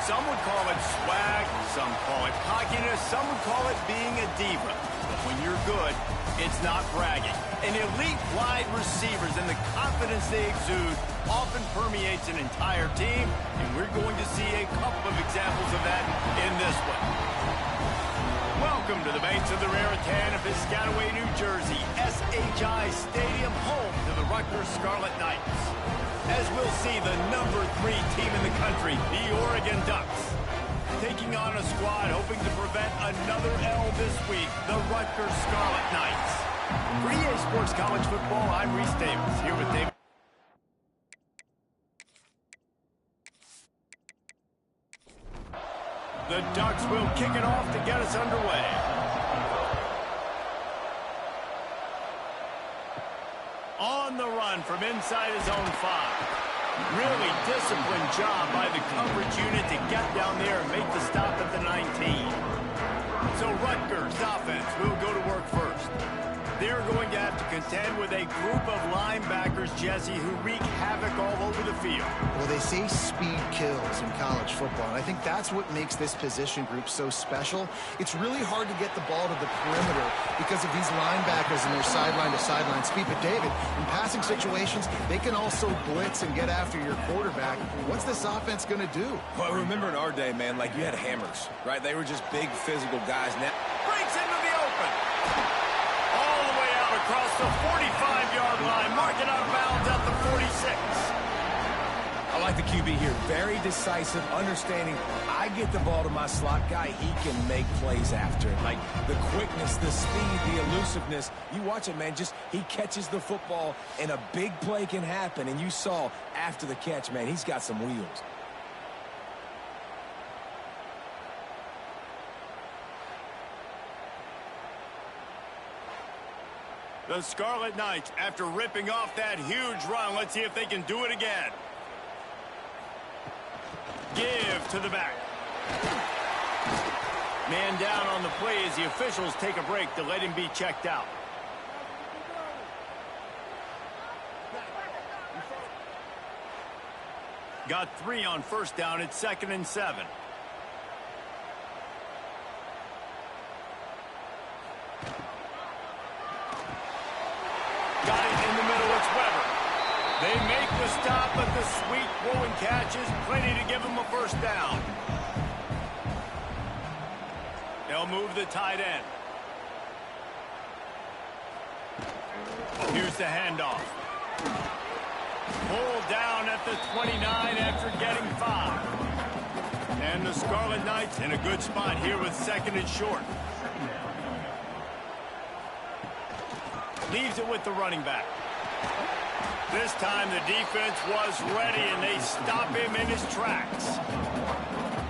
Some would call it swag, some call it cockiness, some would call it being a diva. But when you're good, it's not bragging. An elite wide receivers and the confidence they exude often permeates an entire team, and we're going to see a couple of examples of that in this one. Welcome to the banks of the Raritan of Piscataway, New Jersey, SHI Stadium, home to the Rutgers Scarlet Knights. As we'll see the #3 team in the country, the Oregon Ducks, taking on a squad hoping to prevent another L this week, the Rutgers Scarlet Knights. For EA Sports College Football, I'm Reese Davis, here with David. The Ducks will kick it off to get us underway. On the run from inside his own 5. Really disciplined job by the coverage unit to get down there and make the stop at the 19. So Rutgers offense will go to work first. They're going to have to contend with a group of linebackers, Jesse, who wreak havoc all over the field. Well, they say speed kills in college football, and I think that's what makes this position group so special. It's really hard to get the ball to the perimeter because of these linebackers and their sideline-to-sideline speed. But, David, in passing situations, they can also blitz and get after your quarterback. What's this offense going to do? Well, remember in our day, man, like you had hammers, right? They were just big physical guys. Now breaks into the open. All the way out across the 45-yard line, marking out of bounds at the 46. I like the QB here. Very decisive, understanding I get the ball to my slot guy, he can make plays after it. Like the quickness, the speed, the elusiveness. You watch it, man, just he catches the football and a big play can happen. And you saw after the catch, man, he's got some wheels. The Scarlet Knights, after ripping off that huge run, let's see if they can do it again. Give to the back. Man down on the play as the officials take a break to let him be checked out. Got 3 on first down. It's 2nd and 7. Got it in the middle. It's Weber. They make the stop, but the sweet throwing catch is plenty to give them a first down. They'll move the tight end. Here's the handoff. Pulled down at the 29 after getting 5. And the Scarlet Knights in a good spot here with 2nd and short. Leaves it with the running back. This time the defense was ready and they stop him in his tracks.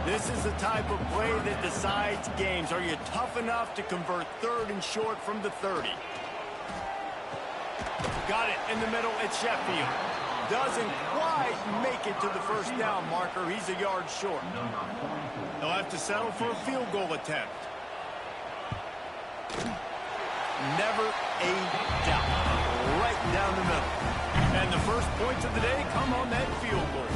This is the type of play that decides games. Are you tough enough to convert 3rd and short from the 30? Got it in the middle. It's Sheffield. Doesn't quite make it to the first down marker. He's a yard short. They'll have to settle for a field goal attempt. Never a doubt. Right down the middle. And the first points of the day come on that field goal.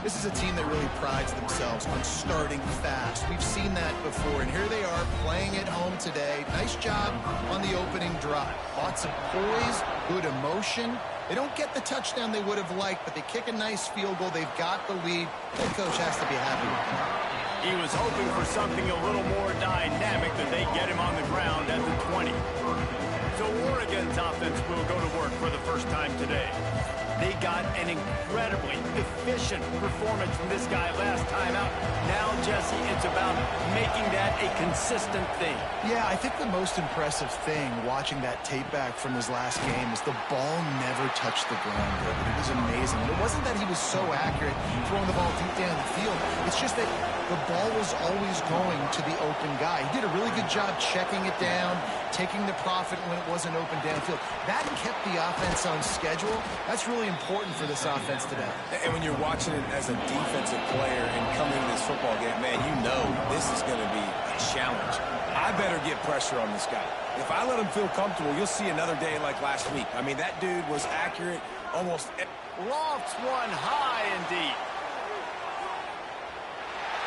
This is a team that really prides themselves on starting fast. We've seen that before, and here they are playing at home today. Nice job on the opening drive. Lots of poise, good emotion. They don't get the touchdown they would have liked, but they kick a nice field goal. They've got the lead. The coach has to be happy with that. He was hoping for something a little more dynamic that they get him on the ground at the 20. So Oregon's offense will go to work for the first time today. They got an incredibly efficient performance from this guy last time out. Now, Jesse, it's about making that a consistent thing. Yeah, I think the most impressive thing watching that tape back from his last game is the ball never touched the ground. It was amazing. And it wasn't that he was so accurate throwing the ball deep down the field. It's just that the ball was always going to the open guy. He did a really good job checking it down, taking the profit when it wasn't open downfield. That kept the offense on schedule. That's really important for this offense today. And when you're watching it as a defensive player and coming to this football game, man, you know this is going to be a challenge. I better get pressure on this guy. If I let him feel comfortable, you'll see another day like last week. I mean, that dude was accurate almost. Lofts one high and deep.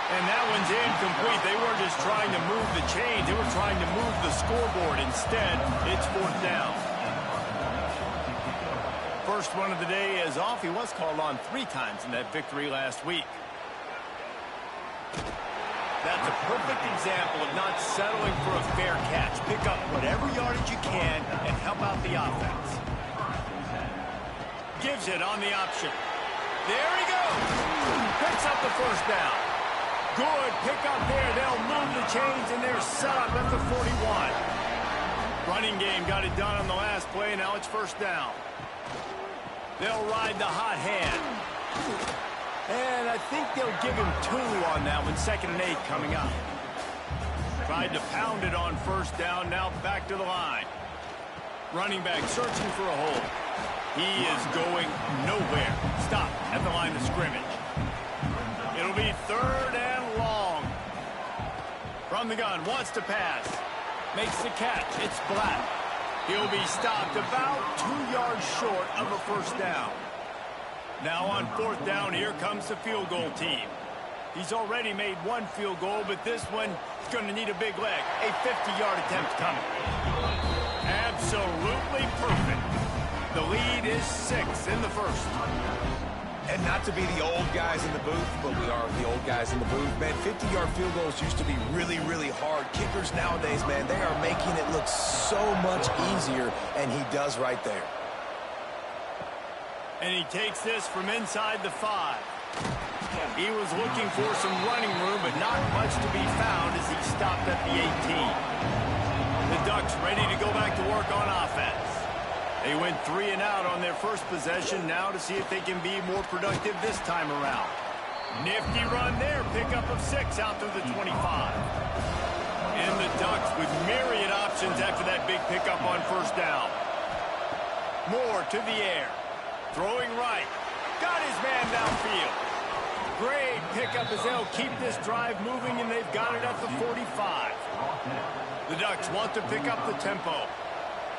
And that one's incomplete. They weren't just trying to move the chains. They were trying to move the scoreboard. Instead, it's 4th down. First one of the day is off. He was called on 3 times in that victory last week. That's a perfect example of not settling for a fair catch. Pick up whatever yardage you can and help out the offense. Gives it on the option. There he goes. Picks up the 1st down. Good pick up there. They'll move the chains, and they're set up at the 41. Running game got it done on the last play. Now it's 1st down. They'll ride the hot hand. And I think they'll give him 2 on that one. 2nd and 8 coming up. Tried to pound it on 1st down. Now back to the line. Running back searching for a hole. He is going nowhere. Stop at the line of scrimmage. It'll be 3rd and long. From the gun, wants to pass. Makes the catch. It's Black. He'll be stopped about 2 yards short of a 1st down. Now on 4th down, here comes the field goal team. He's already made 1 field goal, but this one is going to need a big leg. A 50-yard attempt coming. Absolutely perfect. The lead is 6 in the 1st. And not to be the old guys in the booth, but we are the old guys in the booth. Man, 50-yard field goals used to be really, really hard. Kickers nowadays, man, they are making it look so much easier, and he does right there. And he takes this from inside the 5. He was looking for some running room, but not much to be found as he stopped at the 18. The Ducks ready to go back to work on offense. They went 3 and out on their first possession. Now to see if they can be more productive this time around. Nifty run there. Pickup of 6 out through the 25. And the Ducks with myriad options after that big pickup on 1st down. Moore to the air. Throwing right. Got his man downfield. Great pickup as they'll keep this drive moving, and they've got it at the 45. The Ducks want to pick up the tempo.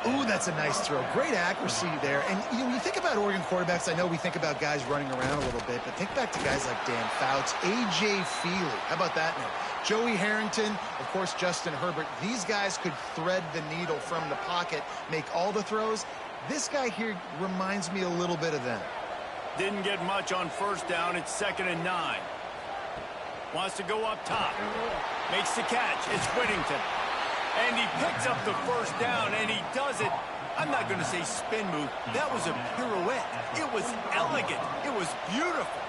Ooh, that's a nice throw. Great accuracy there. And when you think about Oregon quarterbacks, I know we think about guys running around a little bit, but think back to guys like Dan Fouts, A.J. Feely. How about that name? Joey Harrington, of course, Justin Herbert. These guys could thread the needle from the pocket, make all the throws. This guy here reminds me a little bit of them. Didn't get much on 1st down. It's 2nd and 9. Wants to go up top. Makes the catch. It's Whittington. And he picks up the 1st down, and he does it. I'm not going to say spin move. That was a pirouette. It was elegant. It was beautiful.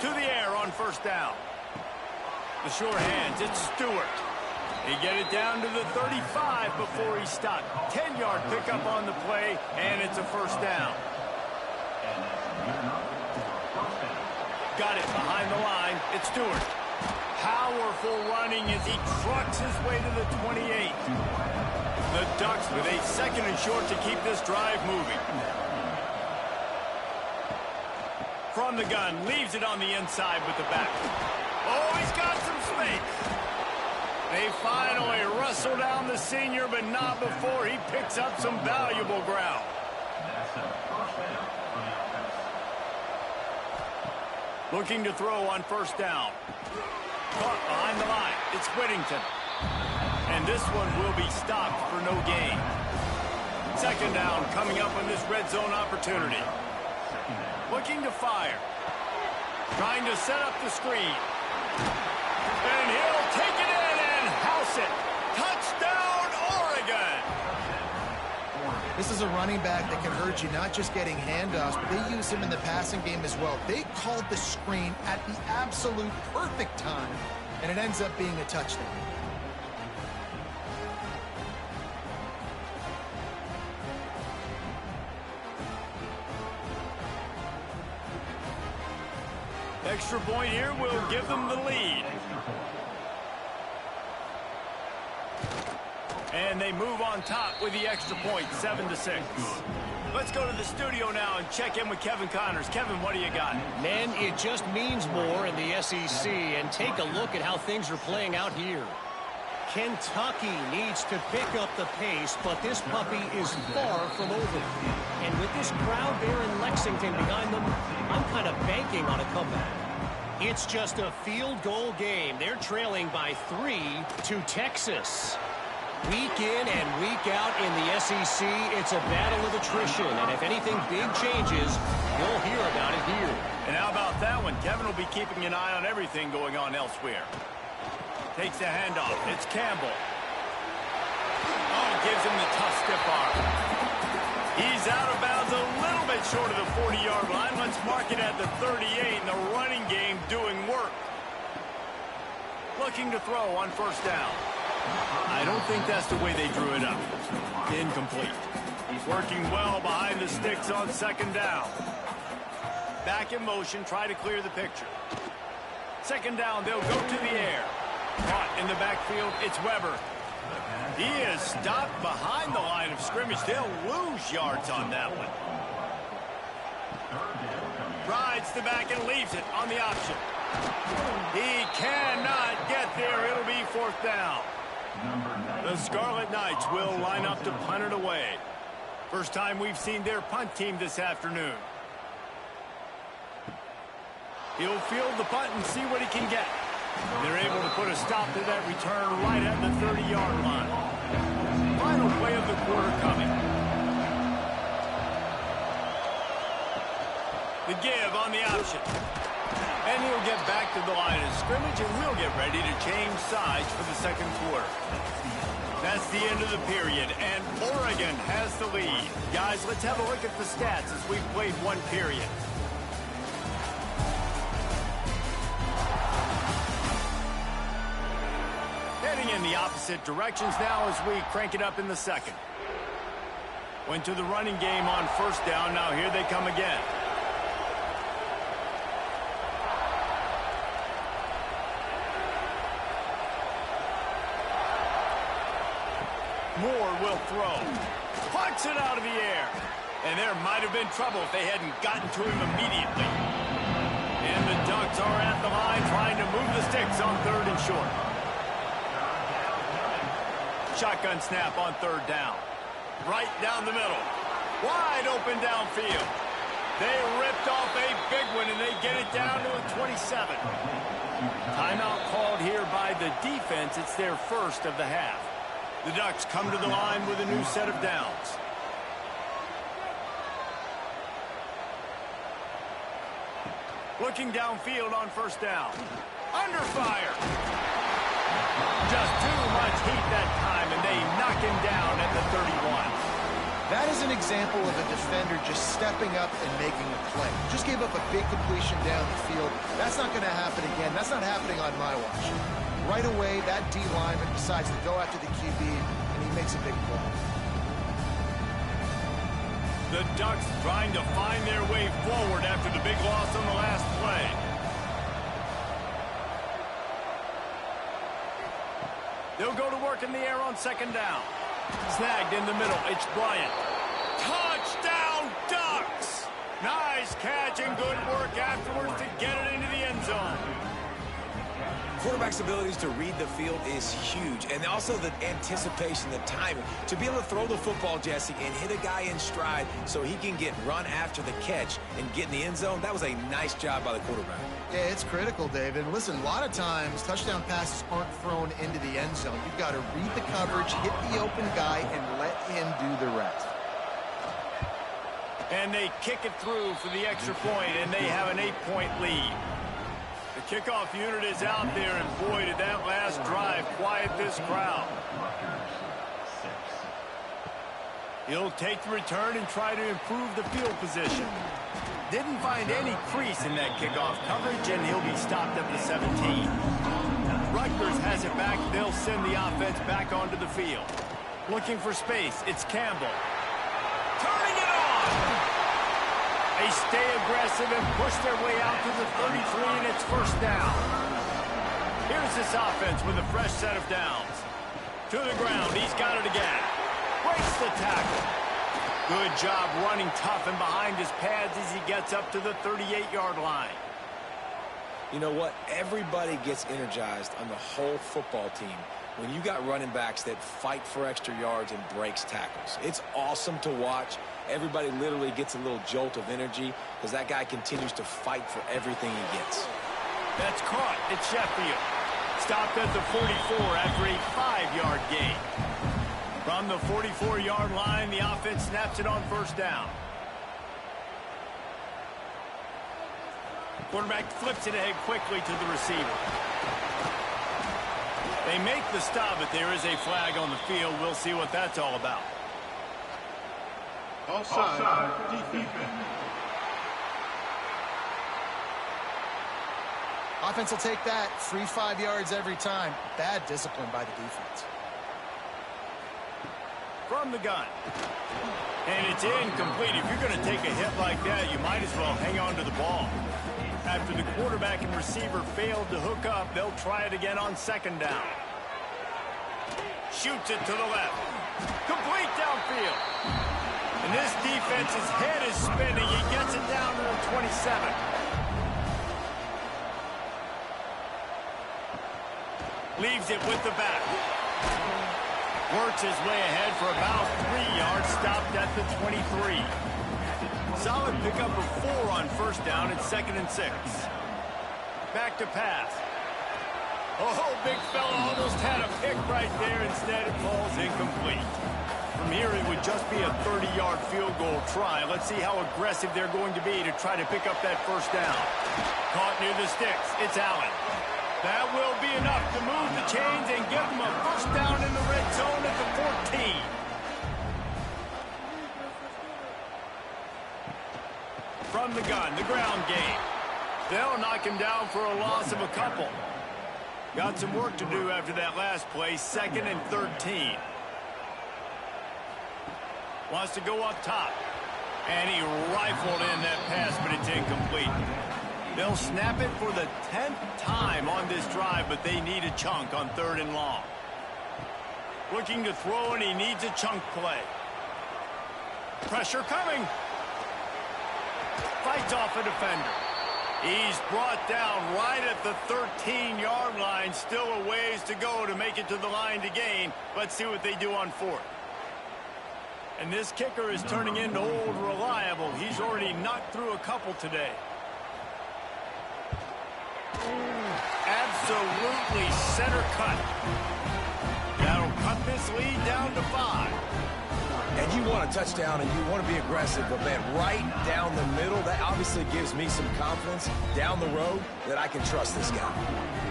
To the air on 1st down. The short hands, it's Stewart. They get it down to the 35 before he stopped. 10-yard pickup on the play, and it's a 1st down. Got it behind the line. It's Stewart. Powerful running as he trucks his way to the 28. The Ducks with a 2nd and short to keep this drive moving. From the gun, leaves it on the inside with the back. Oh, he's got some space. They finally wrestle down the senior, but not before he picks up some valuable ground. Looking to throw on 1st down. Caught behind the line. It's Whittington. And this one will be stopped for no gain. 2nd down coming up on this red zone opportunity. Looking to fire. Trying to set up the screen. And he'll take it in and house it. Touchdown, Oregon! This is a running back that can hurt you, not just getting handoffs, but they use him in the passing game as well. They called the screen at the absolute perfect time, and it ends up being a touchdown. Extra point here will give them the lead. And they move on top with the extra point, 7-6. Let's go to the studio now and check in with Kevin Connors. Kevin, what do you got? Man, it just means more in the SEC, and take a look at how things are playing out here. Kentucky needs to pick up the pace, but this puppy is far from over. And with this crowd there in Lexington behind them, I'm kind of banking on a comeback. It's just a field goal game. They're trailing by 3 to Texas. Week in and week out in the SEC, it's a battle of attrition. And if anything big changes, you'll hear about it here. And how about that one? Kevin will be keeping an eye on everything going on elsewhere. Takes the handoff. It's Campbell. Oh, gives him the tough stiff arm. He's out of bounds a little bit short of the 40-yard line. Let's mark it at the 38, and the running game doing work. Looking to throw on first down. I don't think that's the way they drew it up. Incomplete. He's working well behind the sticks on second down. Back in motion, try to clear the picture. Second down, they'll go to the air. Caught in the backfield, it's Weber. He is stopped behind the line of scrimmage. They'll lose yards on that one. Rides the back and leaves it on the option. He cannot get there. It'll be fourth down. The Scarlet Knights will line up to punt it away. First time we've seen their punt team this afternoon. He'll field the punt and see what he can get. They're able to put a stop to that return right at the 30-yard line. Final play of the quarter coming. The give on the option. And he'll get back to the line of scrimmage, and we'll get ready to change sides for the second quarter. That's the end of the period, and Oregon has the lead. Guys, let's have a look at the stats as we've played one period. Heading in the opposite directions now as we crank it up in the second. Went to the running game on first down. Now here they come again. Moore will throw. Pucks it out of the air. And there might have been trouble if they hadn't gotten to him immediately. And the Ducks are at the line trying to move the sticks on third and short. Shotgun snap on third down. Right down the middle. Wide open downfield. They ripped off a big one, and they get it down to a 27. Timeout called here by the defense. It's their first of the half. The Ducks come to the line with a new set of downs. Looking downfield on first down. Under fire. Just too much heat that time, and they knock him down at the 31. That is an example of a defender just stepping up and making a play. Just gave up a big completion down the field. That's not going to happen again. That's not happening on my watch. Right away, that D lineman decides to go after the QB, and he makes a big play. The Ducks trying to find their way forward after the big loss on the last play. They'll go to work in the air on second down. Snagged in the middle. It's Bryant. Touchdown, Ducks! Nice catch and good work afterwards to get it into the end zone. Quarterback's abilities to read the field is huge, and also the anticipation, the timing. To be able to throw the football, Jesse, and hit a guy in stride so he can get run after the catch and get in the end zone, that was a nice job by the quarterback. Yeah, it's critical, David. Listen, a lot of times touchdown passes aren't thrown into the end zone. You've got to read the coverage, hit the open guy, and let him do the rest. And they kick it through for the extra point, and they have an 8-point lead. The kickoff unit is out there, and boy, did that last drive quiet this crowd. He'll take the return and try to improve the field position. Didn't find any crease in that kickoff coverage, and he'll be stopped at the 17. Rutgers has it back. They'll send the offense back onto the field. Looking for space. It's Campbell. Turning it on! They stay aggressive and push their way out to the 33, and it's first down. Here's this offense with a fresh set of downs. To the ground. He's got it again. Breaks the tackle. Good job running tough and behind his pads as he gets up to the 38-yard line. You know what? Everybody gets energized on the whole football team when you got running backs that fight for extra yards and breaks tackles. It's awesome to watch. Everybody literally gets a little jolt of energy because that guy continues to fight for everything he gets. That's caught at Sheffield. Stopped at the 44 after a 5-yard gain. From the 44-yard line, the offense snaps it on first down. Quarterback flips it ahead quickly to the receiver. They make the stop, but there is a flag on the field. We'll see what that's all about. Offside, defense. Offense will take that. Free 5 yards every time. Bad discipline by the defense. From the gun. And it's incomplete. If you're going to take a hit like that, you might as well hang on to the ball. After the quarterback and receiver failed to hook up, they'll try it again on second down. Shoots it to the left. Complete downfield. And this defense's head is spinning. He gets it down to the 27. Leaves it with the back. Works his way ahead for about 3 yards. Stopped at the 23. Solid pickup of 4 on first down at 2nd and 6. Back to pass. Oh, big fella almost had a pick right there. Instead, it falls incomplete. From here, it would just be a 30-yard field goal try. Let's see how aggressive they're going to be to try to pick up that first down. Caught near the sticks. It's Allen. That will be enough to move the chains and give them a first down in the red zone at the 14. From the gun, the ground game. They'll knock him down for a loss of a couple. Got some work to do after that last play, 2nd and 13. Wants to go up top. And he rifled in that pass, but it's incomplete. They'll snap it for the 10th time on this drive, but they need a chunk on 3rd and long. Looking to throw, and he needs a chunk play. Pressure coming. Fights off a defender. He's brought down right at the 13-yard line. Still a ways to go to make it to the line to gain. Let's see what they do on 4th. And this kicker is turning into old reliable. He's already knocked through a couple today. Absolutely center cut. That'll cut this lead down to 5. And you want a touchdown and you want to be aggressive, but man, right down the middle, that obviously gives me some confidence down the road that I can trust this guy.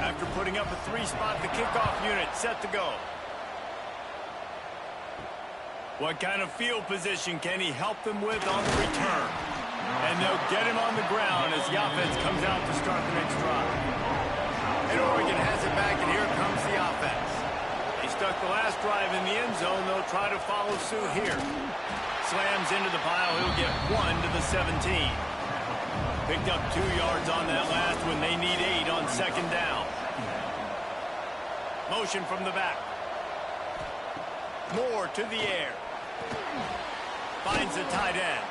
After putting up a 3-spot, the kickoff unit set to go. What kind of field position can he help them with on the return? And they'll get him on the ground as the offense comes out to start the next drive. And Oregon has it back, and here comes the offense. They stuck the last drive in the end zone. They'll try to follow suit here. Slams into the pile. He'll get 1 to the 17. Picked up 2 yards on that last when they need 8 on second down. Motion from the back. Moore to the air. Finds the tight end.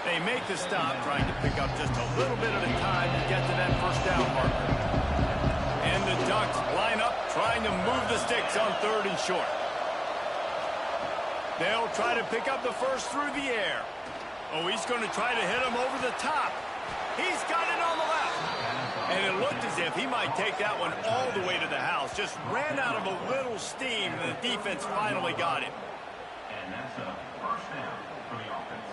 They make the stop, trying to pick up just a little bit at a time to get to that first down marker. And the Ducks line up, trying to move the sticks on 3rd and short. They'll try to pick up the first through the air. Oh, he's going to try to hit him over the top. He's got it on the left. And it looked as if he might take that one all the way to the house. Just ran out of a little steam, and the defense finally got him. And that's a first down for the offense.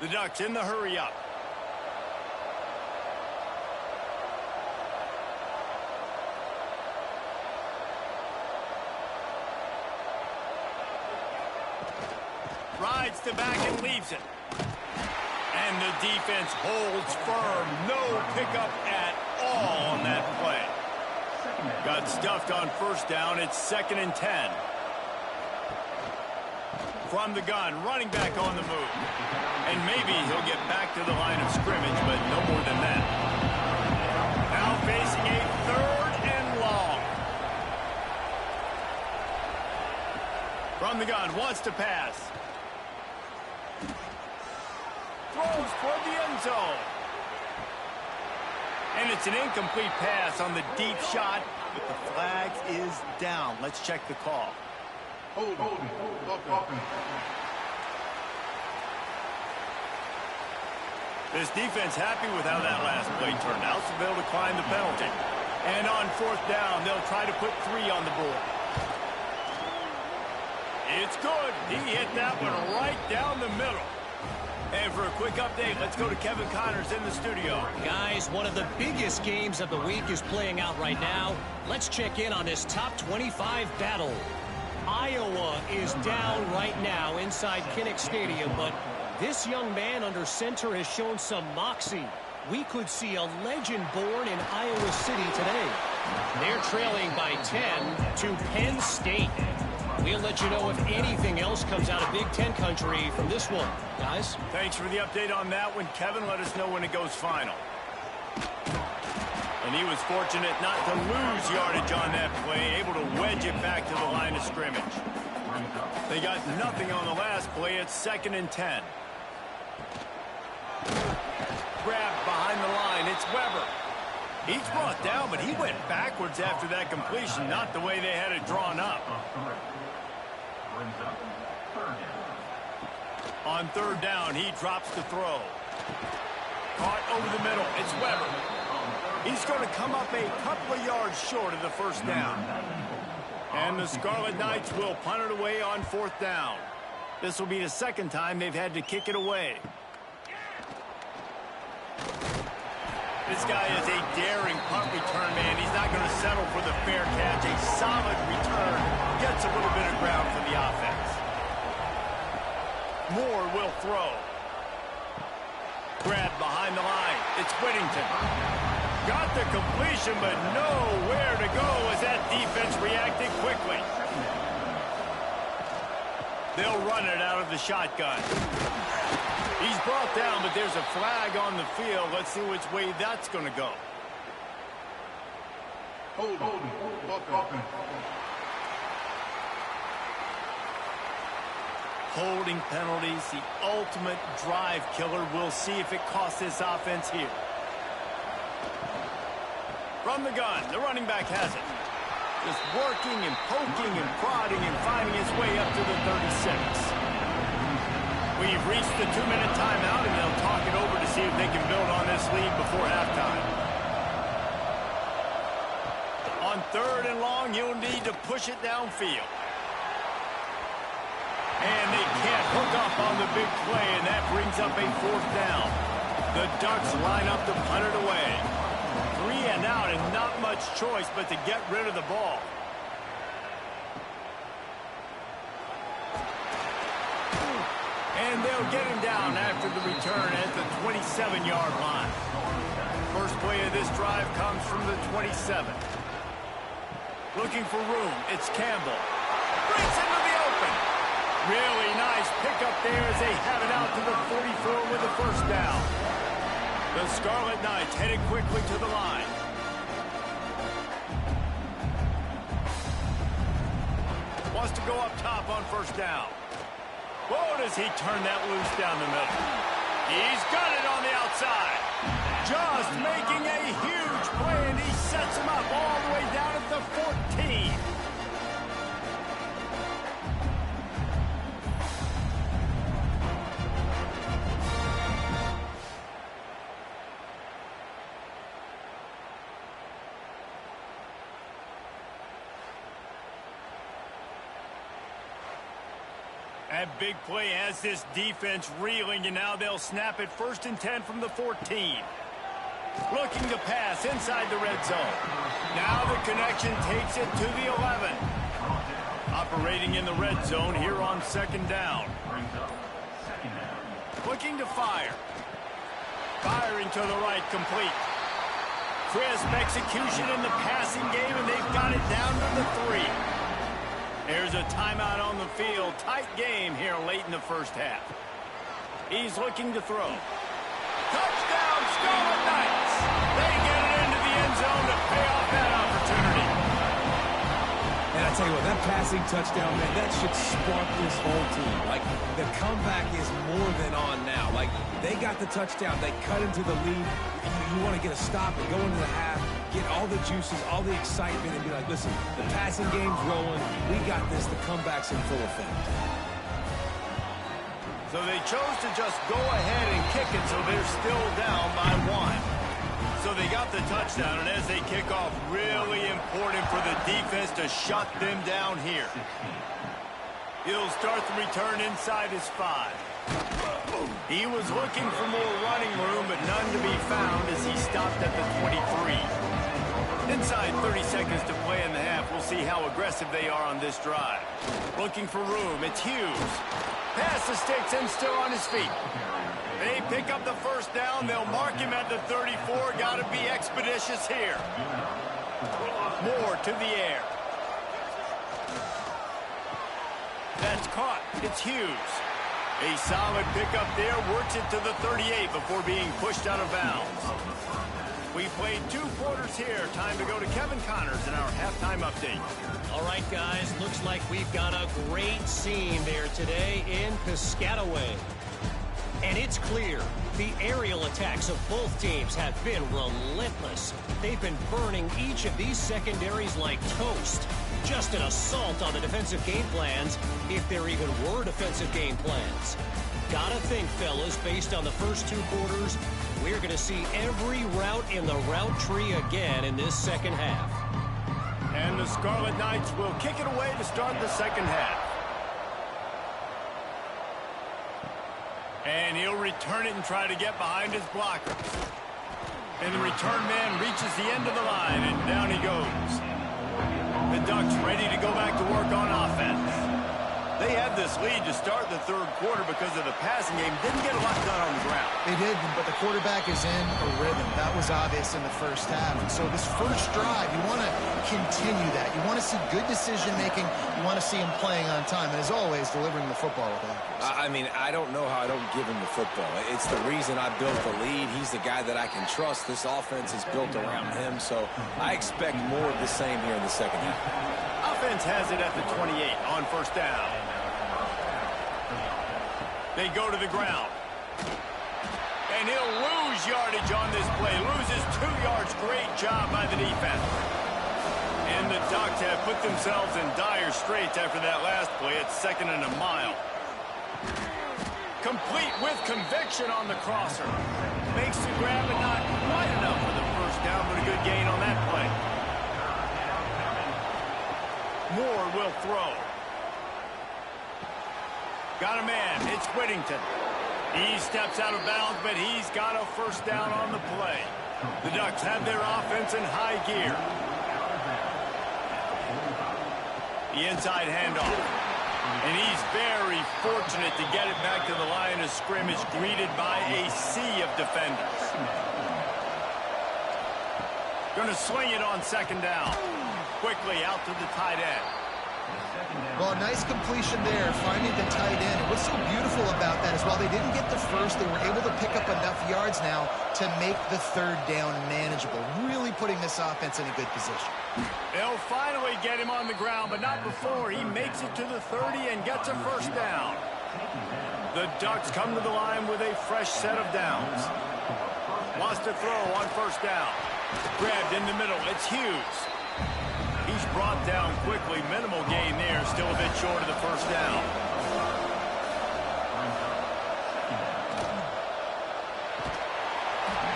The Ducks in the hurry up. Rides the back and leaves it. And the defense holds firm. No pickup at all on that play. Got stuffed on first down. It's 2nd and 10. From the gun, running back on the move. And maybe he'll get back to the line of scrimmage, but no more than that. Now facing a 3rd and long. From the gun, wants to pass. Throws toward the end zone. And it's an incomplete pass on the deep shot, but the flag is down. Let's check the call. This defense happy with how that last play turned out, so they'll decline the penalty. And on fourth down, they'll try to put 3 on the board. It's good. He hit that one right down the middle. And for a quick update, let's go to Kevin Connors in the studio. Guys, one of the biggest games of the week is playing out right now. Let's check in on this top 25 battle. Iowa is down right now inside Kinnick Stadium, but this young man under center has shown some moxie. We could see a legend born in Iowa City today. They're trailing by 10 to Penn State. We'll let you know if anything else comes out of Big Ten country from this one. Guys? Thanks for the update on that one, Kevin. Let us know when it goes final. And he was fortunate not to lose yardage on that play, able to wedge it back to the line of scrimmage. They got nothing on the last play. It's 2nd and 10. Grabbed behind the line. It's Weber. He's brought down, but he went backwards after that completion, not the way they had it drawn up. On 3rd down, he drops the throw. Caught over the middle. It's Weber. He's going to come up a couple of yards short of the 1st down. And the Scarlet Knights will punt it away on 4th down. This will be the 2nd time they've had to kick it away. This guy is a daring punt return man. He's not going to settle for the fair catch. A solid return. Gets a little bit of ground for the offense. Moore will throw. Grabbed behind the line. It's Whittington. Got the completion, but nowhere to go as that defense reacted quickly. They'll run it out of the shotgun. He's brought down, but there's a flag on the field. Let's see which way that's going to go. Holding penalties, the ultimate drive killer. We'll see if it costs this offense here. From the gun, the running back has it. Just working and poking and prodding and finding his way up to the 36. We've reached the 2-minute timeout, and they'll talk it over to see if they can build on this lead before halftime. On 3rd and long, you'll need to push it downfield. And they can't hook up on the big play, and that brings up a 4th down. The Ducks line up to punt it away. 3 and out, and not much choice but to get rid of the ball. And they'll get him down after the return at the 27-yard line. First play of this drive comes from the 27. Looking for room. It's Campbell. Breaks into the open. Really nice pickup there as they have it out to the 44 with the 1st down. The Scarlet Knights headed quickly to the line. Wants to go up top on 1st down. Whoa, does he turn that loose down the middle. He's got it on the outside. Just making a huge play, and he sets him up all the way down at the 14. That big play has this defense reeling, and now they'll snap it 1st and 10 from the 14. Looking to pass inside the red zone. Now the connection takes it to the 11. Operating in the red zone here on 2nd down. Looking to fire. Firing to the right, complete. Crisp execution in the passing game, and they've got it down to the 3. There's a timeout on the field. Tight game here late in the 1st half. He's looking to throw. Touchdown, Scarlet Knights! They get it into the end zone to pay off that opportunity. And I tell you what, that passing touchdown, man, that should spark this whole team. Like, the comeback is more than on now. Like, they got the touchdown. They cut into the lead. You want to get a stop and go into the half, get all the juices, all the excitement, and be like, listen, the passing game's rolling. We got this. The comeback's in full effect. So they chose to just go ahead and kick it, so they're still down by 1. So they got the touchdown, and as they kick off, really important for the defense to shut them down here. He'll start the return inside his 5. He was looking for more running room, but none to be found as he stopped at the 23. Inside 30 seconds to play in the half. We'll see how aggressive they are on this drive. Looking for room. It's Hughes. Pass the sticks and still on his feet. They pick up the first down. They'll mark him at the 34. Got to be expeditious here. Moore to the air. That's caught. It's Hughes. A solid pickup there. Works it to the 38 before being pushed out of bounds. We played 2 quarters here. Time to go to Kevin Connors in our halftime update. All right, guys. Looks like we've got a great scene there today in Piscataway. And it's clear, the aerial attacks of both teams have been relentless. They've been burning each of these secondaries like toast. Just an assault on the defensive game plans, if there even were defensive game plans. Gotta think, fellas, based on the first 2 quarters, we're going to see every route in the route tree again in this second half. And the Scarlet Knights will kick it away to start the second half. And he'll return it and try to get behind his blockers. And the return man reaches the end of the line, and down he goes. The Ducks ready to go back to work on offense. They had this lead to start the 3rd quarter because of the passing game. Didn't get a lot done on the ground. They did, but the quarterback is in a rhythm. That was obvious in the first half. And so this first drive, you want to continue that. You want to see good decision-making. You want to see him playing on time. And as always, delivering the football with accuracy. I mean, I don't know how I don't give him the football. It's the reason I built the lead. He's the guy that I can trust. This offense is built around him. So I expect more of the same here in the second half. Offense has it at the 28 on first down. They go to the ground. And he'll lose yardage on this play. Loses 2 yards. Great job by the defense. And the Ducks have put themselves in dire straits after that last play. It's 2nd and a mile. Complete with conviction on the crosser. Makes the grab, but not quite enough for the first down, but a good gain on that play. Moore will throw. Got a man. It's Whittington. He steps out of bounds, but he's got a first down on the play. The Ducks have their offense in high gear. The inside handoff. And he's very fortunate to get it back to the line of scrimmage, greeted by a sea of defenders. Going to swing it on 2nd down. Quickly out to the tight end. Well, a nice completion there, finding the tight end. And what's so beautiful about that is while they didn't get the first, they were able to pick up enough yards now to make the 3rd down manageable, really putting this offense in a good position. They'll finally get him on the ground, but not before he makes it to the 30 and gets a first down. The Ducks come to the line with a fresh set of downs. Wants to throw on first down. Grabbed in the middle. It's Hughes. He's brought down quickly. Minimal gain there. Still a bit short of the first down.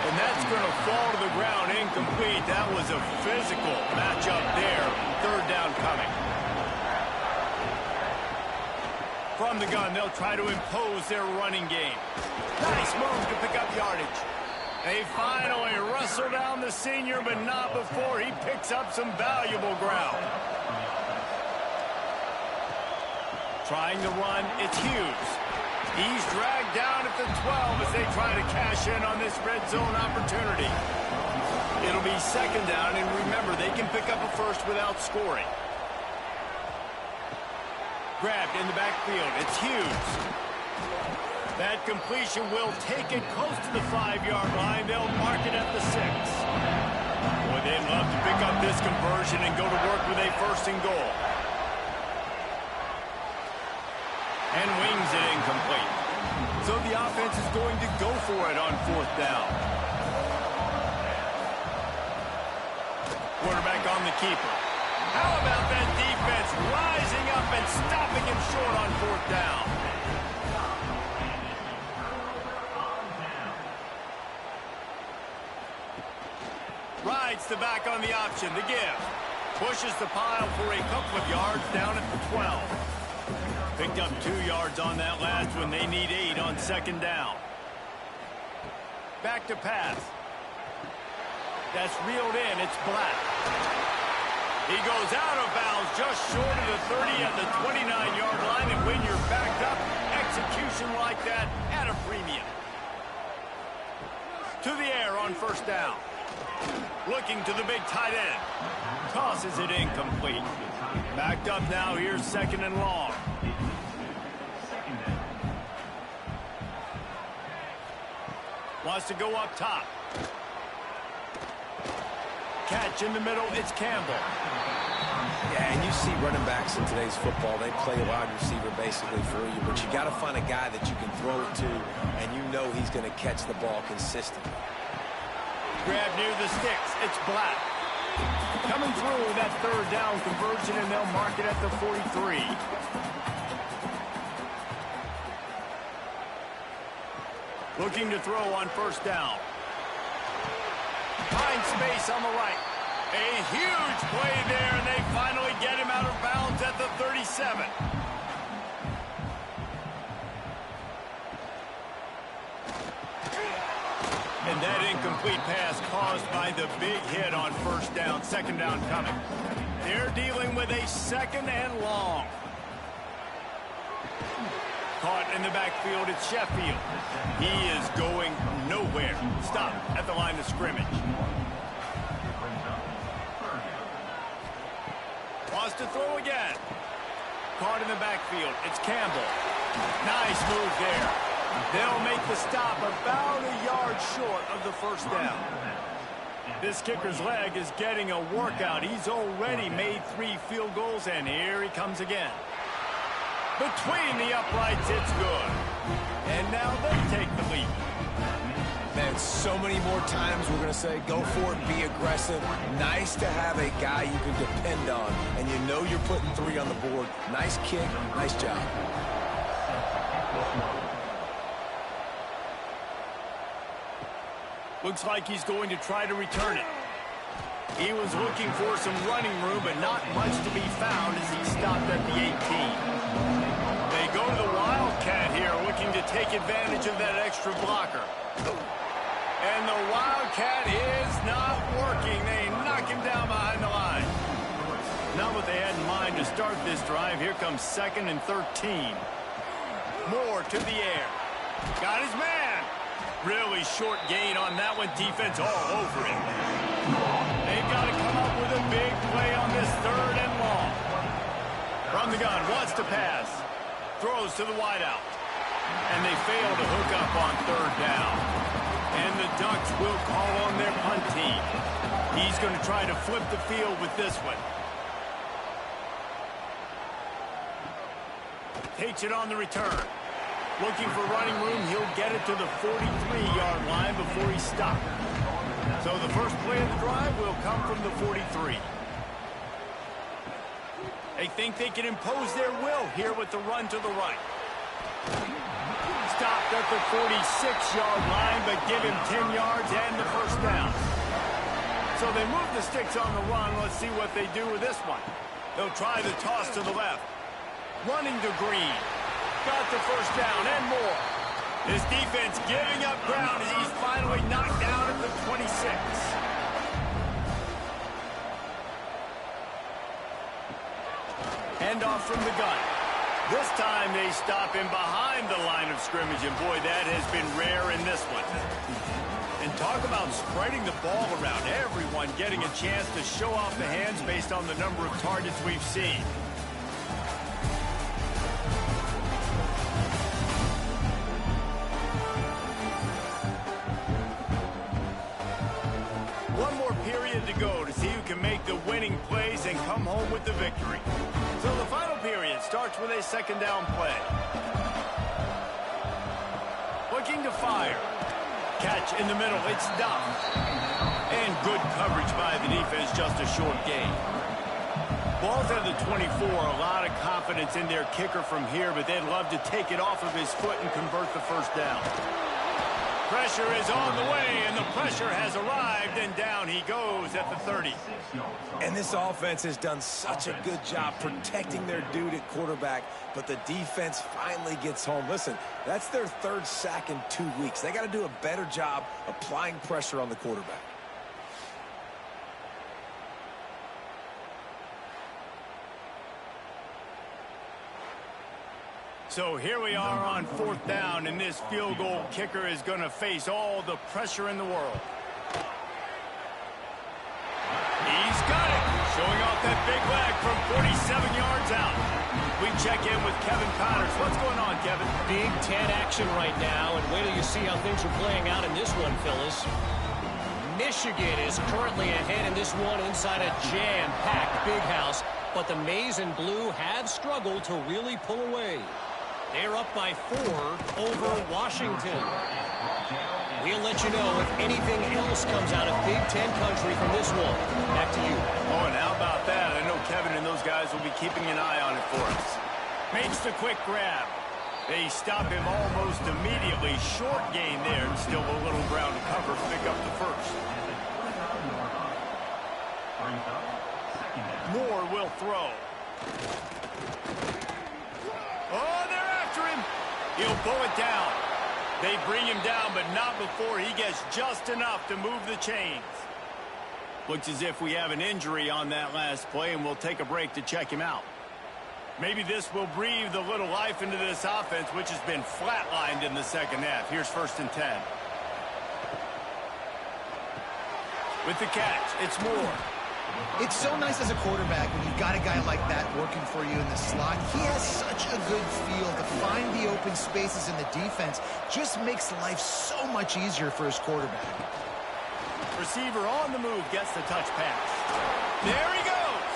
And that's going to fall to the ground incomplete. That was a physical matchup there. 3rd down coming. From the gun, they'll try to impose their running game. Nice move to pick up yardage. They finally wrestle down the senior, but not before he picks up some valuable ground. Trying to run, it's Hughes. He's dragged down at the 12 as they try to cash in on this red zone opportunity. It'll be 2nd down, and remember, they can pick up a first without scoring. Grabbed in the backfield, it's Hughes. That completion will take it close to the 5-yard line. They'll mark it at the 6. Boy, they'd love to pick up this conversion and go to work with a 1st and goal. And wings it incomplete. So the offense is going to go for it on 4th down. Quarterback on the keeper. How about that defense rising up and stopping him short on 4th down? Rides the back on the option to give. Pushes the pile for a couple of yards down at the 12. Picked up 2 yards on that last one. They need 8 on 2nd down. Back to pass. That's reeled in. It's Black. He goes out of bounds just short of the 30 at the 29-yard line. And when you're backed up, execution like that at a premium. To the air on 1st down. Looking to the big tight end. Tosses it incomplete. Backed up now. Here's 2nd and long. Wants to go up top. Catch in the middle. It's Campbell. Yeah, and you see running backs in today's football, they play a wide receiver basically for you, but you got to find a guy that you can throw it to, and you know he's going to catch the ball consistently. Grab near the sticks. It's Black. Coming through that 3rd down conversion, and they'll mark it at the 43. Looking to throw on 1st down. Finds space on the right. A huge play there, and they finally get him out of bounds at the 37. And that incomplete pass caused by the big hit on 1st down. 2nd down coming. They're dealing with a 2nd and long. Caught in the backfield, it's Sheffield. He is going nowhere. Stop at the line of scrimmage. Wants to throw again. Caught in the backfield, it's Campbell. Nice move there. They'll make the stop about a yard short of the 1st down. This kicker's leg is getting a workout. He's already made 3 field goals, and here he comes again. Between the uprights, it's good. And now they take the lead. Man, so many more times we're going to say, go for it, be aggressive. Nice to have a guy you can depend on, and you know you're putting 3 on the board. Nice kick, nice job. Looks like he's going to try to return it. He was looking for some running room, but not much to be found as he stopped at the 18. They go to the Wildcat here, looking to take advantage of that extra blocker. And the Wildcat is not working. They knock him down behind the line. Not what they had in mind to start this drive. Here comes 2nd and 13. Moore to the air. Got his man. Really short gain on that one. Defense all over him. They've got to come up with a big play on this 3rd and long. From the gun, wants to pass. Throws to the wideout. And they fail to hook up on 3rd down. And the Ducks will call on their punt team. He's going to try to flip the field with this one. Takes it on the return. Looking for running room, he'll get it to the 43-yard line before he stopped. So the first play of the drive will come from the 43. They think they can impose their will here with the run to the right. Stopped at the 46-yard line, but give him 10 yards and the 1st down. So they move the sticks on the run. Let's see what they do with this one. They'll try the toss to the left. Running to Green. Got the 1st down and more. His defense giving up ground as he's finally knocked down at the 26. Handoff from the gun. This time they stop him behind the line of scrimmage, and boy, that has been rare in this one. And talk about spreading the ball around. Everyone getting a chance to show off the hands based on the number of targets we've seen. One more period to go to see who can make the winning plays and come home with the victory. So the final period starts with a second down play. Looking to fire. Catch in the middle. It's stopped. And good coverage by the defense, just a short gain. Ball's at the 24. A lot of confidence in their kicker from here, but they'd love to take it off of his foot and convert the first down. Pressure is on the way, and the pressure has arrived, and down he goes at the 30. And this offense has done such a good job protecting their dude at quarterback, but the defense finally gets home. Listen, that's their third sack in 2 weeks. They got to do a better job applying pressure on the quarterback. So here we are on fourth down, and this field goal kicker is going to face all the pressure in the world. He's got it, showing off that big leg from 47 yards out. We check in with Kevin Connors. What's going on, Kevin? Big Ten action right now, and wait till you see how things are playing out in this one, Phyllis. Michigan is currently ahead in this one inside a jam-packed big house, but the Maize and Blue have struggled to really pull away. They're up by 4 over Washington. We'll let you know if anything else comes out of Big Ten country from this one. Back to you. Oh, and how about that? I know Kevin and those guys will be keeping an eye on it for us. Makes the quick grab. They stop him almost immediately. Short gain there, and still a little ground to cover to pick up the first. Moore will throw. Oh, they're after him. He'll pull it down. They bring him down, but not before he gets just enough to move the chains. Looks as if we have an injury on that last play, and we'll take a break to check him out. Maybe this will breathe a little life into this offense, which has been flatlined in the second half. Here's 1st and 10. With the catch, it's Moore. It's so nice as a quarterback when you've got a guy like that working for you in the slot. He has such a good feel to find the open spaces in the defense. Just makes life so much easier for his quarterback. Receiver on the move, gets the touch pass. There he goes.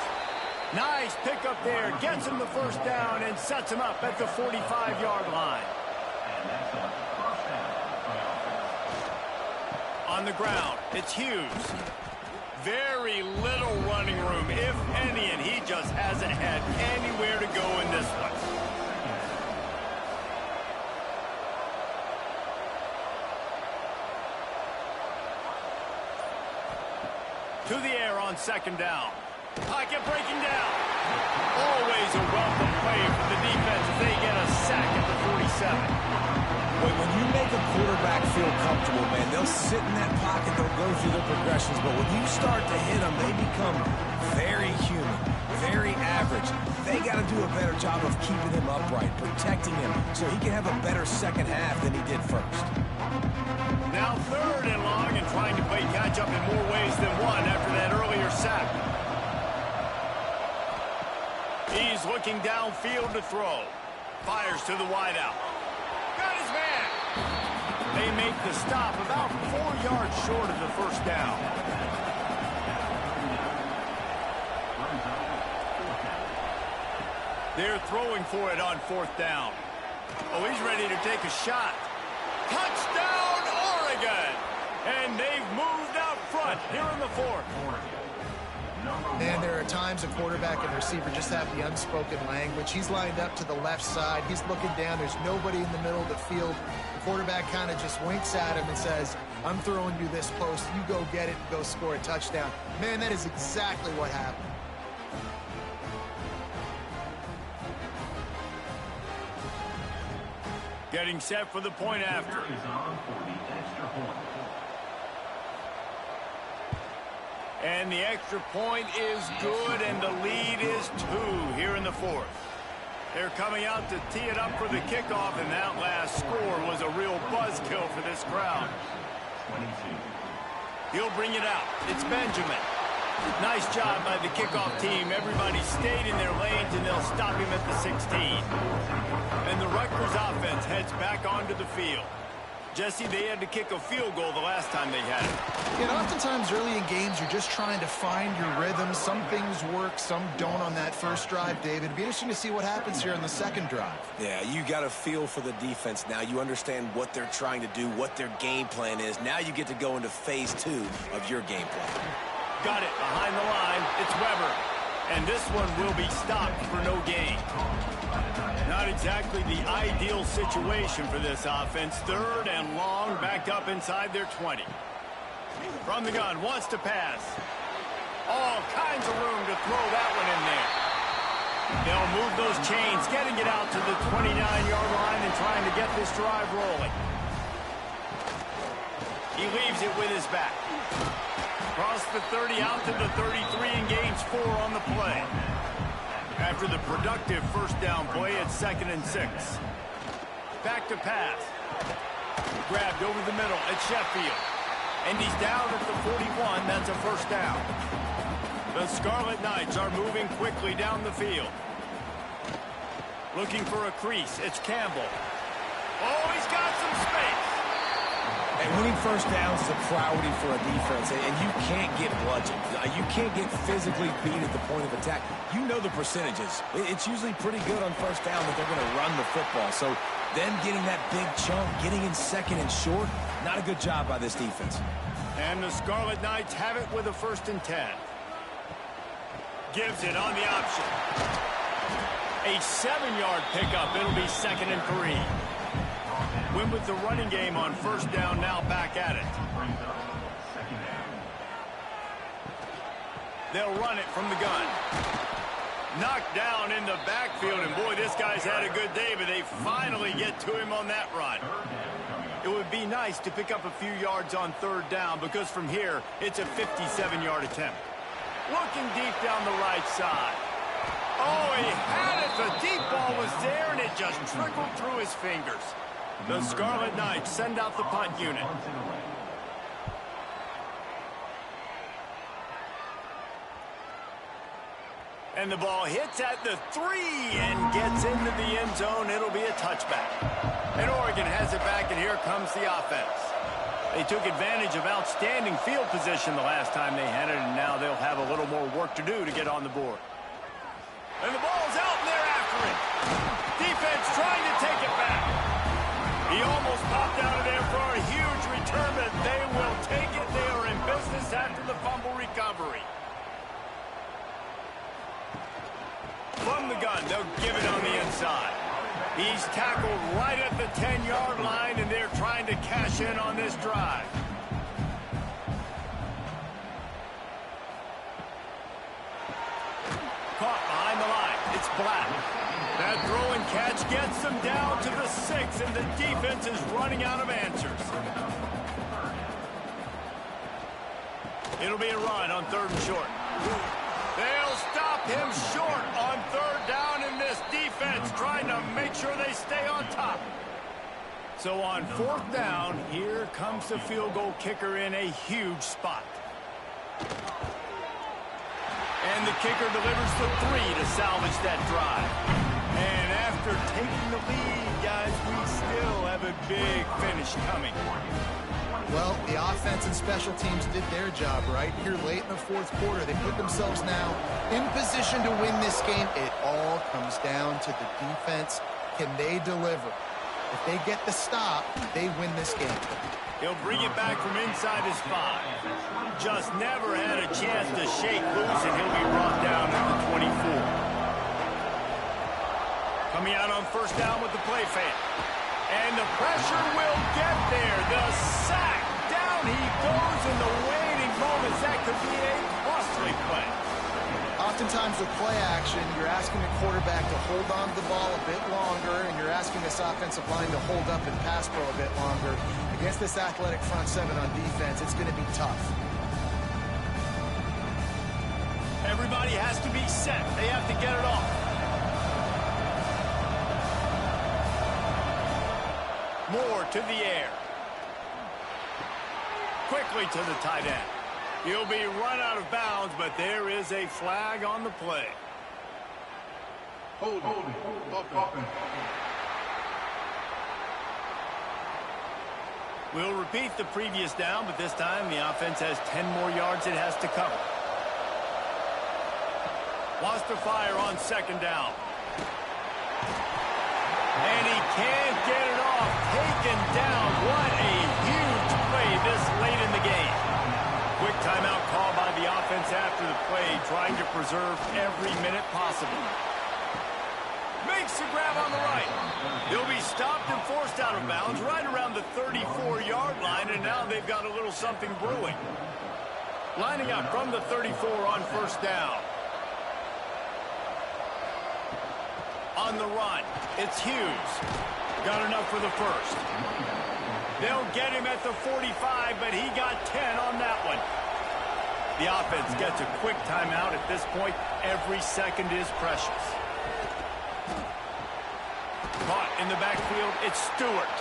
Nice pickup there. Gets him the first down and sets him up at the 45-yard line. On the ground, it's Hughes. Very little running room, if any, and he just hasn't had anywhere to go in this one. To the air on 2nd down. Pocket breaking down. Always a welcome play for the defense as they get a sack at the 47. When you make a quarterback feel comfortable, man, they'll sit in that pocket, they'll go through their progressions, but when you start to hit them, they become very human, very average. They got to do a better job of keeping him upright, protecting him, so he can have a better second half than he did first. Now 3rd and long, and trying to play catch-up in more ways than one after that earlier sack. He's looking downfield to throw. Fires to the wideout. Got his man. They make the stop about 4 yards short of the first down. They're throwing for it on 4th down. Oh, he's ready to take a shot. Touchdown, Oregon! And they've moved out front here in the 4th. And there are times a quarterback and receiver just have the unspoken language. He's lined up to the left side. He's looking down. There's nobody in the middle of the field. The quarterback kind of just winks at him and says, I'm throwing you this post. You go get it and go score a touchdown. Man, that is exactly what happened. Getting set for the point after. And the extra point is good, and the lead is 2 here in the 4th. They're coming out to tee it up for the kickoff, and that last score was a real buzzkill for this crowd. He'll bring it out. It's Benjamin. Nice job by the kickoff team. Everybody stayed in their lanes, and they'll stop him at the 16. And the Rutgers offense heads back onto the field. Jesse, they had to kick a field goal the last time they had it. And oftentimes early in games, you're just trying to find your rhythm. Some things work, some don't on that first drive, David. It'd be interesting to see what happens here on the second drive. Yeah, you got a feel for the defense now. You understand what they're trying to do, what their game plan is. Now you get to go into phase 2 of your game plan. Got it behind the line. It's Weber. And this one will be stopped for no gain. Not exactly the ideal situation for this offense. 3rd and long, backed up inside their 20. From the gun, wants to pass. All kinds of room to throw that one in there. They'll move those chains, getting it out to the 29-yard line and trying to get this drive rolling. He leaves it with his back. Across the 30, out to the 33, and gains 4 on the play. After the productive first down play, it's 2nd and 6. Back to pass. Grabbed over the middle at Sheffield. And he's down at the 41. That's a first down. The Scarlet Knights are moving quickly down the field. Looking for a crease. It's Campbell. Oh, he's got some space. And winning first downs is a priority for a defense, and you can't get bludgeoned. You can't get physically beat at the point of attack. You know the percentages. It's usually pretty good on first down that they're going to run the football. So them getting that big chunk, getting in 2nd and short, not a good job by this defense. And the Scarlet Knights have it with a 1st and 10. Gives it on the option. A 7-yard pickup. It'll be 2nd and 3. Win with the running game on first down, now back at it. They'll run it from the gun. Knocked down in the backfield, and boy, this guy's had a good day, but they finally get to him on that run. It would be nice to pick up a few yards on 3rd down, because from here, it's a 57-yard attempt. Looking deep down the right side. Oh, he had it. The deep ball was there, and it just trickled through his fingers. The Scarlet Knights send out the punt unit. And the ball hits at the 3 and gets into the end zone. It'll be a touchback. And Oregon has it back, and here comes the offense. They took advantage of outstanding field position the last time they had it, and now they'll have a little more work to do to get on the board. And the ball's out, and they're after it. Defense trying to take it back. He almost popped out of there for a huge return, but they will take it. They are in business after the fumble recovery. From the gun, they'll give it on the inside. He's tackled right at the 10-yard line, and they're trying to cash in on this drive. Caught behind the line. It's Black. That throw and catch gets them down to the 6, and the defense is running out of answers. It'll be a run on 3rd and short. They'll stop him short on 3rd down, and this defense trying to make sure they stay on top. So on 4th down, here comes the field goal kicker in a huge spot. And the kicker delivers the 3 to salvage that drive. And after taking the lead, guys, we still have a big finish coming. Well, the offense and special teams did their job right here late in the 4th quarter. They put themselves now in position to win this game. It all comes down to the defense. Can they deliver? If they get the stop, they win this game. He'll bring it back from inside his 5. Just never had a chance to shake loose, and he'll be brought down at the 24. Coming out on first down with the play fake. And the pressure will get there. The sack. Down he goes in the waiting moments. That could be a costly play. Oftentimes with play action, you're asking the quarterback to hold on to the ball a bit longer, and you're asking this offensive line to hold up and pass pro a bit longer. Against this athletic front 7 on defense, it's going to be tough. Everybody has to be set. They have to get it off. Moore to the air. Quickly to the tight end. He'll be run out of bounds, but there is a flag on the play. Hold it. We'll repeat the previous down, but this time the offense has 10 more yards it has to cover. Wants to fire on second down. And he can't get it off. Taken down. What a huge play this late in the game. Quick timeout called by the offense after the play, trying to preserve every minute possible. Makes the grab on the right. He'll be stopped and forced out of bounds right around the 34-yard line, and now they've got a little something brewing. Lining up from the 34 on first down. On the run, it's Hughes. Got enough for the first. They'll get him at the 45, but he got 10 on that one. The offense gets a quick timeout at this point. Every second is precious. Caught in the backfield, it's Stewart.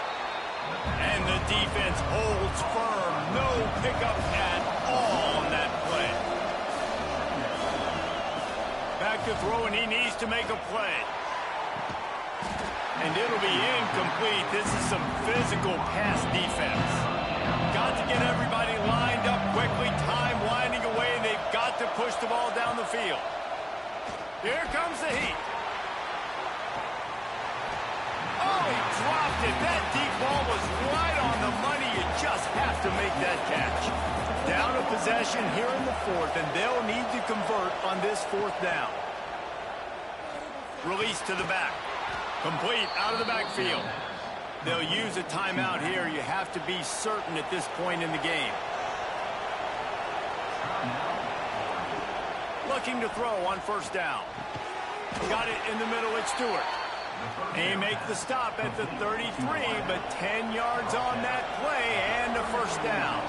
And the defense holds firm. No pickup at all on that play. Back to throw, and he needs to make a play. And it'll be incomplete. This is some physical pass defense. Got to get everybody lined up quickly. Time winding away, and they've got to push the ball down the field. Here comes the heat. Oh, he dropped it. That deep ball was right on the money. You just have to make that catch. Down a possession here in the fourth, and they'll need to convert on this fourth down. Release to the back. Complete out of the backfield. They'll use a timeout here. You have to be certain at this point in the game. Looking to throw on first down. Got it in the middle. It's Stewart. They make the stop at the 33, but 10 yards on that play and a first down.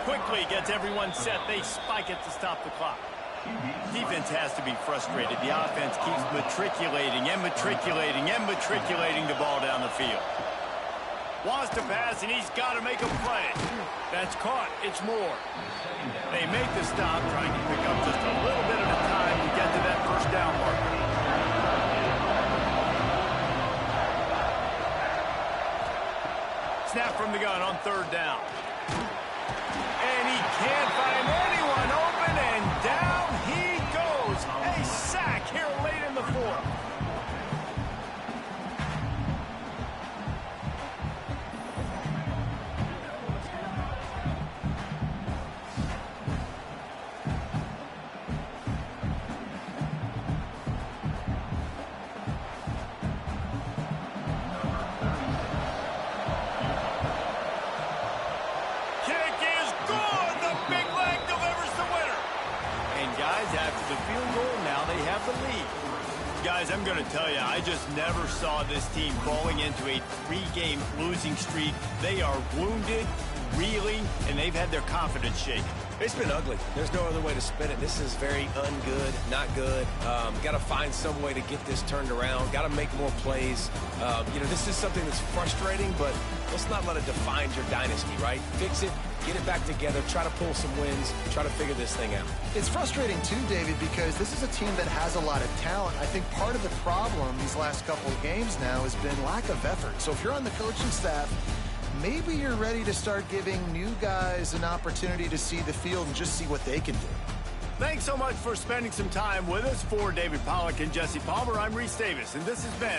Quickly gets everyone set. They spike it to stop the clock. Defense has to be frustrated. The offense keeps matriculating and matriculating and matriculating the ball down the field. Wants to pass, and he's got to make a play. That's caught. It's Moore. They make the stop, trying to pick up just a little bit at a time to get to that first down marker. Snap from the gun on third down. And he can't find anyone open, and down he goes. A sack here late in the fourth. After the field goal, now they have the lead. Guys, I'm going to tell you, I just never saw this team falling into a 3-game losing streak. They are wounded, reeling, and they've had their confidence shaken. It's been ugly. There's no other way to spin it. This is very ungood, not good. Got to find some way to get this turned around. Got to make more plays. This is something that's frustrating, but let's not let it define your dynasty, right? Fix it. Get it back together, try to pull some wins, try to figure this thing out. It's frustrating too, David, because this is a team that has a lot of talent. I think part of the problem these last couple of games now has been lack of effort. So if you're on the coaching staff, maybe you're ready to start giving new guys an opportunity to see the field and just see what they can do. Thanks so much for spending some time with us. For David Pollack and Jesse Palmer, I'm Reese Davis, and this has been